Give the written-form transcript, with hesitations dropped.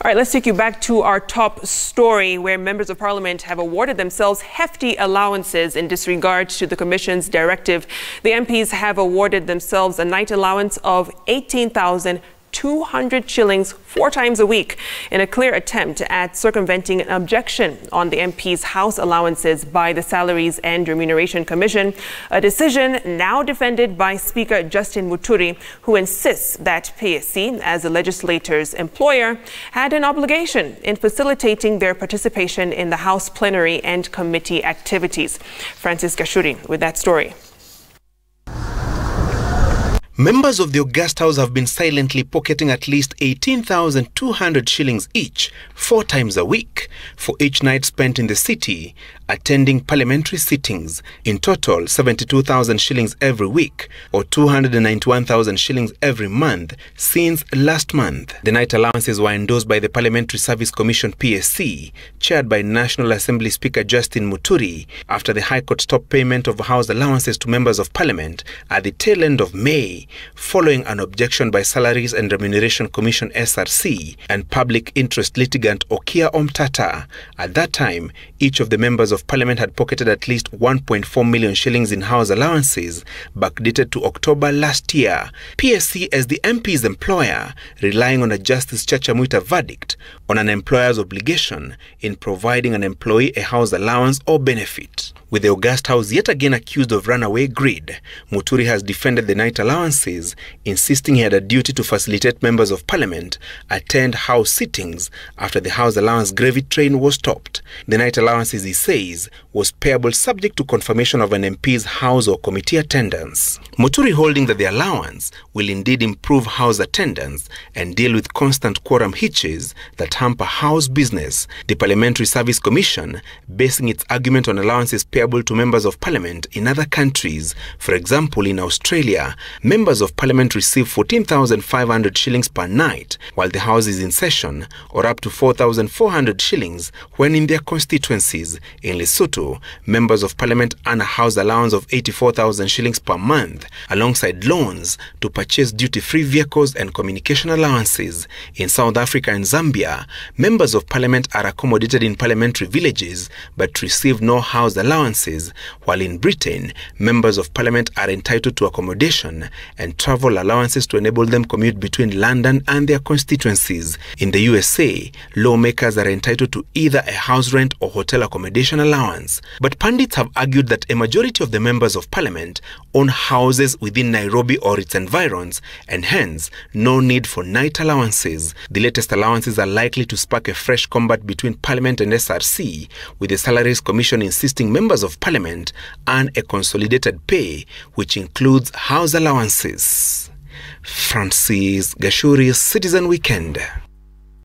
All right, let's take you back to our top story, where members of parliament have awarded themselves hefty allowances in disregard to the commission's directive. The MPs have awarded themselves a night allowance of 18,200 shillings 4 times a week in a clear attempt at circumventing an objection on the MP's house allowances by the Salaries and Remuneration Commission, a decision now defended by Speaker Justin Muturi, who insists that PSC, as the legislator's employer, had an obligation in facilitating their participation in the House plenary and committee activities. Francis Gashuri with that story. Members of the August House have been silently pocketing at least 18,200 shillings each 4 times a week for each night spent in the city attending parliamentary sittings. In total, 72,000 shillings every week, or 291,000 shillings every month since last month. The night allowances were endorsed by the Parliamentary Service Commission PSC, chaired by National Assembly Speaker Justin Muturi, after the High Court stopped payment of house allowances to members of Parliament at the tail end of May, following an objection by Salaries and Remuneration Commission SRC and public interest litigant Okia Omtata. At that time, each of the members of Parliament had pocketed at least 1.4 million shillings in house allowances, backdated to October last year. PSC, as the MP's employer, relying on a Justice Chacha Mwita verdict on an employer's obligation in providing an employee a house allowance or benefit. With the August House yet again accused of runaway greed, Muturi has defended the night allowances, insisting he had a duty to facilitate members of Parliament attend House sittings after the house allowance gravy train was stopped. The night allowances, he says, was payable subject to confirmation of an MP's House or committee attendance. Muturi holding that the allowance will indeed improve House attendance and deal with constant quorum hitches that hamper House business. The Parliamentary Service Commission basing its argument on allowances payable to members of Parliament in other countries. For example, in Australia, members of Parliament receive 14,500 shillings per night while the House is in session, or up to 4,400 shillings when in their constituencies. In Lesotho, members of Parliament earn a house allowance of 84,000 shillings per month, alongside loans to purchase duty-free vehicles and communication allowances. In South Africa and Zambia, members of Parliament are accommodated in parliamentary villages but receive no house allowances, while in Britain, members of Parliament are entitled to accommodation and travel allowances to enable them commute between London and their constituencies. In the USA, lawmakers are entitled to either a house rent or hotel accommodation allowance. But pundits have argued that a majority of the members of Parliament own houses within Nairobi or its environs, and hence no need for night allowances. The latest allowances are likely to spark a fresh combat between Parliament and SRC, with the Salaries Commission insisting members of Parliament earn a consolidated pay which includes house allowances. Francis Gashuri, Citizen Weekend.